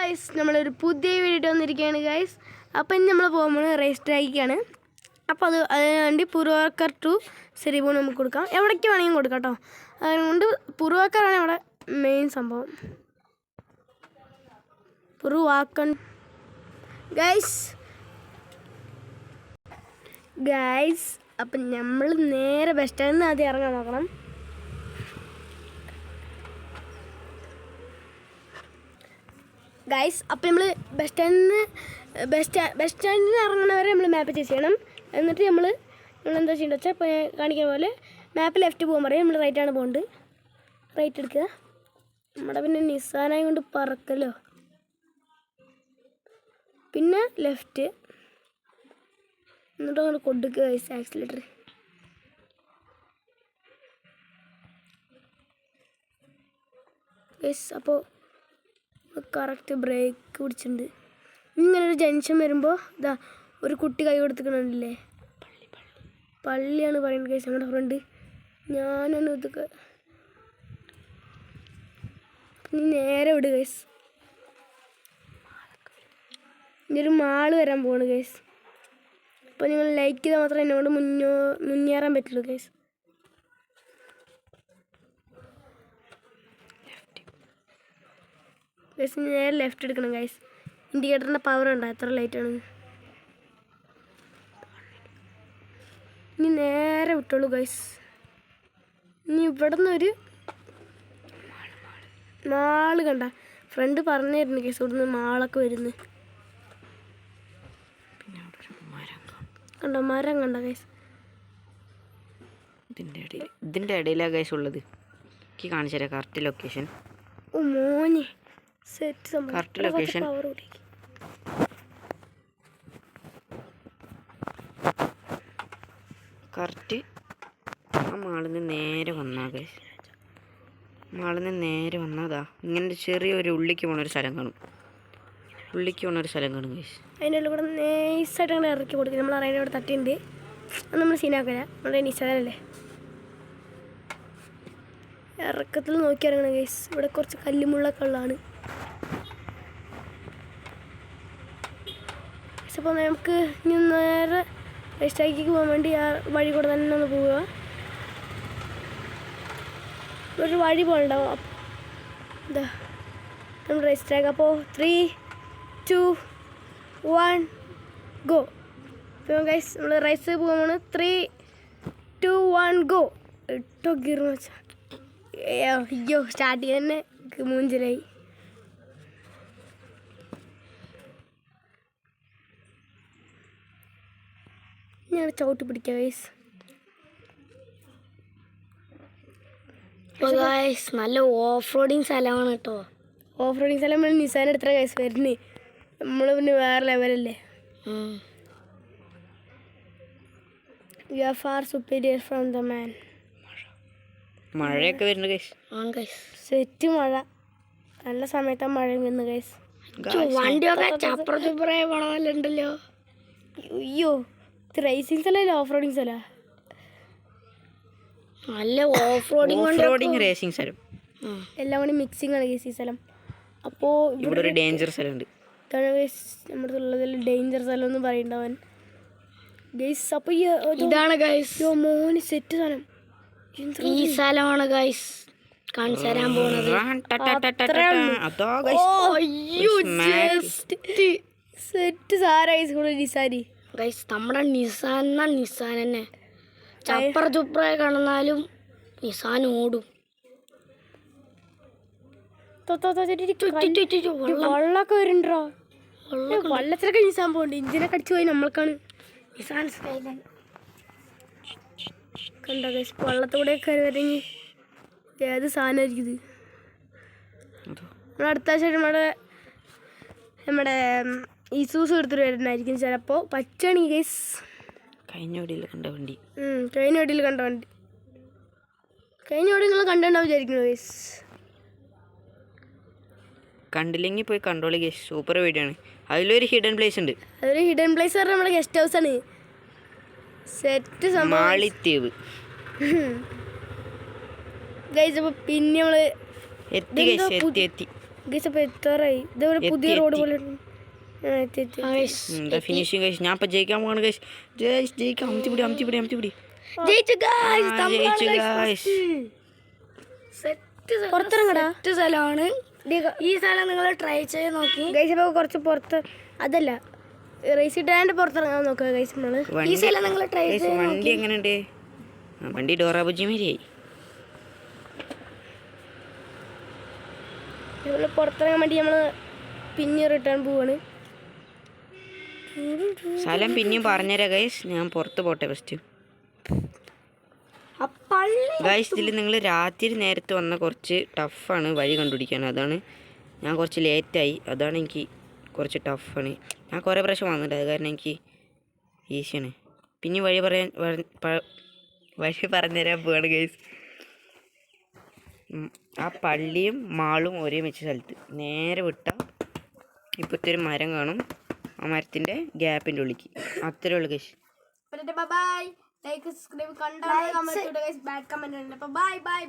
Guys, നമ്മളൊരു പുതിയ video വന്നിരിക്കുകയാണ് ഗൈസ്. അപ്പം ഇനി നമ്മൾ പോകുമ്പോൾ റേസ് ട്രാക്കിക്കാണ്. അപ്പോൾ അതിന് വേണ്ടി പുറവാക്കർ ടു സെരിബോൺ നമുക്ക് കൊടുക്കാം. എവിടേക്ക് വേണമെങ്കിലും കൊടുക്കാം കേട്ടോ. അതുകൊണ്ട് പുറവാക്കറാണ് ഇവിടെ മെയിൻ സംഭവം. പുറവാക്കൻ ഗൈസ് അപ്പം നമ്മൾ നേരെ ബസ് സ്റ്റാൻഡിൽ നിന്ന് ആദ്യം ഇറങ്ങാൻ നോക്കണം. ഗൈസ് അപ്പം നമ്മൾ ബസ് സ്റ്റാൻഡിൽ നിന്ന് ഇറങ്ങുന്നവരെ നമ്മൾ മാപ്പ് ചേസ് ചെയ്യണം. എന്നിട്ട് നമ്മളെന്താ ചെയ്യേണ്ടത് വെച്ചാൽ ഇപ്പോൾ കാണിക്കുന്ന പോലെ മാപ്പ് ലെഫ്റ്റ് പോകാൻ പറയും. നമ്മൾ റൈറ്റാണ് പോകേണ്ടത്. റൈറ്റ് എടുക്കുക. നമ്മുടെ പിന്നെ നിസാനായി കൊണ്ട് പറക്കല്ലോ. പിന്നെ ലെഫ്റ്റ് എന്നിട്ട് അങ്ങോട്ട് കൊടുക്കുക ഗൈസ് ആക്സിലേറ്റർ. ഗൈസ് അപ്പോൾ കറക്റ്റ് ബ്രേക്ക് പിടിച്ചിട്ടുണ്ട്. ഇങ്ങനൊരു ജംഗ്ഷൻ വരുമ്പോൾ ഇതാ ഒരു കുട്ടി കൈ കൊടുത്തിക്കണില്ലേ, പള്ളിയാണ് പറയുന്നത് ഗൈസ്. നമ്മുടെ ഫ്രണ്ട് ഞാനാണ് ഇതൊക്കെ. ഇനി നേരെ വിടുക ഗൈസ്. ഇനി ഒരു മാള് വരാൻ പോവാണ് ഗൈസ്. അപ്പോൾ നിങ്ങൾ ലൈക്ക് ചെയ്താൽ മാത്രമേ എന്നോട് മുന്നേറാൻ പറ്റുള്ളൂ ഗൈസ്. ഗൈസ് നേരെ ലെഫ്റ്റ് എടുക്കണം ഗൈസ്. ഇൻഡിക്കേറ്ററിൻ്റെ പവർ ഉണ്ടോ എത്ര ലൈറ്റാണ്. ഇനി നേരെ വിട്ടോളൂ ഗൈസ്. ഇനി ഇവിടെ നിന്നൊരു മാള് കണ്ട ഫ്രണ്ട് പറഞ്ഞായിരുന്നു ഗൈസ്. ഇവിടെ നിന്ന് മാളൊക്കെ വരുന്നു. കണ്ടോ മരം കണ്ട ഗൈസ്. ഇതിൻ്റെ ഇടയിലാണ് ഗൈസ് ഉള്ളത്. എനിക്ക് കാണിച്ചു തരാം കറക്റ്റ് ലൊക്കേഷൻ. ഓ മോനെ സെറ്റ് സംഭവം. കറക്റ്റ് ലൊക്കേഷൻ കറക്റ്റ് ആ മാളിന്ന് നേരെ വന്നാ ഗൈസ്. മാളിന്ന് നേരെ വന്നതാ ഇങ്ങനെ ചെറിയൊരു ഉള്ളിക്ക് പോണൊരു സ്ഥലം കാണും. ഗൈസ്. അതിൻ്റെ ഉള്ളിൽ കൂടെ നൈസായിട്ട് അങ്ങനെ ഇറക്കി കൊടുക്കും. നമ്മൾ അറിയാൻ ഇവിടെ തട്ടിയുണ്ട്. അത് നമ്മൾ സീനാക്കില്ല. നമ്മുടെ നിസാനല്ലേ ഇറക്കത്തിൽ നോക്കി ഇറങ്ങണം ഗൈസ്. ഇവിടെ കുറച്ച് കല്ലുമുള്ളൊക്കെ ഉള്ളതാണ്. അപ്പോൾ നമുക്ക് ഇനി നേരെ റെസ്റ്റാക്കിക്ക് പോകാൻ വേണ്ടി ആ വഴി കൂടെ തന്നെ ഒന്ന് പോവുക. ഒരു വഴി പോലുണ്ടാവും. എന്താ നമ്മൾ റെസ്റ്റാക്ക്. അപ്പോൾ 3, 2, 1 ഗോ. ഇപ്പോൾ ഗൈസ് നമ്മൾ റൈസ് പോകാൻ 3, 2, 1 ഗോ. ഇട്ടോ ഗീർന്ന് വെച്ചാൽ അയ്യോ സ്റ്റാർട്ട് ചെയ്യാൻ തന്നെ മൂഞ്ചലായി. ഞാൻ ചവിട്ടി പിടിക്കാം ഗൈസ്. അപ്പോൾ ഗൈസ് നല്ല ഓഫ് റോഡിങ് സ്ഥലമാണ് കേട്ടോ. ഓഫ് റോഡിങ് സ്ഥലം നമ്മൾ നിസാൻ എടുത്ത ഗൈസ് വരുന്നേ. നമ്മൾ പിന്നെ വേറെ ലെവലല്ലേ. You are far superior from the man. മഴയൊക്കെ വരുന്നു ഗൈസ്. സെറ്റ് മഴ. നല്ല സമയത്താണ് മഴ വരുന്നത് ഗൈസ്. വണ്ടിയൊക്കെ ചപ്രചുപ്രായ പണമല്ലുണ്ടല്ലോ. അയ്യോ ഇത് റേസിംഗ് സ്ഥലമല്ല, ഓഫ് റോഡിങ് സ്ഥലമാണ്. നല്ല ഓഫ് റോഡിങ് റേസിംഗ് സ്ഥലം എല്ലാം കൂടി മിക്സിംഗ് ആണ് ഗൈസ് ഈ സ്ഥലം. അപ്പോൾ ഇവിടെ ഒരു ഡേഞ്ചർ സ്ഥലമുണ്ട്. ഇതാണ് ഗൈസ് നമ്മുടെ ഉള്ളതിൽ ഡേഞ്ചർ സ്ഥലം എന്ന് പറയുന്നവൻ ഗൈസ്. അപ്പോൾ ഇതാണ് ഗൈസ് മോന് സെറ്റ് സ്ഥലം. ഈ സ്ഥലമാണ് ഗൈസ് കാണിച്ചു തരാൻ പോകുന്നത്. സെറ്റ് സാരാ നിസാരി ഗൈസ്. നമ്മുടെ നിസാൻ തന്നെ ചപ്ര ചുപ്രായ കാണുന്നാലും നിസാൻ ഓടും. വെള്ളമൊക്കെ വരുന്നുണ്ടോ? വെള്ളത്തിലൊക്കെ നിസാൻ പോകണ്ട്. ഇഞ്ചിനൊക്കെ അടിച്ചു പോയി നമ്മൾക്കാണ് നിസാൻ കണ്ടോ ഗൈസ്. വെള്ളത്തൂടെയൊക്കെ വരെങ്കിൽ ഏത് സാധനമായിരിക്കും ഇത്. നമ്മുടെ അടുത്ത ആഴ്ച നമ്മുടെ ഈസൂസ് എടുത്തിട്ട് വരുന്നതായിരിക്കും ചിലപ്പോൾ. പച്ചണി ഗൈസ്. കഴിഞ്ഞ വീഡിയോയിൽ കണ്ട വണ്ടി. കഴിഞ്ഞ വീഡിയോയിൽ നിങ്ങൾ കണ്ടിട്ടുണ്ടാവും വിചാരിക്കുന്നു ഗൈസ്. കണ്ടില്ലെങ്കിൽ പോയി കണ്ടോളി ഗൈസ്. സൂപ്പർ വീഡിയോ ആണ്. അതിലൊരു ഹിഡൻ പ്ലേസ് ഉണ്ട്. അതൊരു ഹിഡൻ പ്ലേസ് പറഞ്ഞാൽ നമ്മുടെ ഗസ്റ്റ് ഹൗസ് ആണ്. സെറ്റ് മാളിത്തീവ് ഗൈസ്. അപ്പോൾ പിന്നെ നമ്മൾ എത്തി. ഗൈസ് അപ്പോൾ എത്താറായി ഇതേപോലെ പുതിയ റോഡ് പോലെ എത്തി എത്തി ഗൈസ് എന്താ ഫിനിഷിങ് കഴിച്ച് ഞാൻ ഇപ്പം ജയിക്കാൻ പോവാണ് കഴിച്ച് ജയിക്കാം അമിത്തിപ്പിടി ജയിച്ചു ജയിച്ചു ഗൈസ് പുറത്തിറങ്ങടാ സെറ്റ് സ്ഥലമാണ് ഈ സ്ഥലം നിങ്ങൾ ട്രൈ ചെയ്ത് നോക്കി. ഗൈസ് അപ്പോൾ കുറച്ച് പുറത്ത് അതല്ല റേസ് ടാൻ്റെ പുറത്തിറങ്ങാൻ നോക്കുക ഗൈസ് നമ്മൾ ഈ സ്ഥലം നിങ്ങൾ ട്രൈ ഗൈസ് വണ്ടി എങ്ങനെയുണ്ട് വണ്ടി ഡോറാബുജി മാരിയായി നമ്മൾ പുറത്തിറങ്ങാൻ വേണ്ടി നമ്മൾ പിന്നെ റിട്ടേൺ പോവാണ്. സ്ഥലം പിന്നെയും പറഞ്ഞുതരാം ഗൈസ് ഞാൻ പുറത്ത് പോട്ടെ ഫസ്റ്റ് ഗൈസ് ഇതിൽ നിങ്ങൾ രാത്രി നേരത്ത് വന്ന കുറച്ച് ടഫാണ് വഴി കണ്ടുപിടിക്കാൻ അതാണ് ഞാൻ കുറച്ച് ലേറ്റായി അതാണ് എനിക്ക് കുറച്ച് ടഫാണ് ഞാൻ കുറേ പ്രാവശ്യം വന്നിട്ടുണ്ട് അത് കാരണം എനിക്ക് ഈസിയാണ് പിന്നെ വഴി പറഞ്ഞുതരാൻ പോവാണ് ഗൈസ് ആ പള്ളിയും മാളും ഒരേ വെച്ച സ്ഥലത്ത് നേരെ വിട്ടാൽ ഇപ്പോഴത്തെ ഒരു മരം കാണും ആ മരത്തിൻ്റെ ഗ്യാപ്പിൻ്റെ ഉള്ളിക്ക് അത്രേ ഉള്ളൂ ഗൈസ്. ബൈ ലൈക്ക് സബ്സ്ക്രൈബ് കണ്ടാൽ കമന്റ് ഇടുക ഗൈസ് ബാഡ് കമന്റ് ഉണ്ട് അപ്പോൾ ബൈ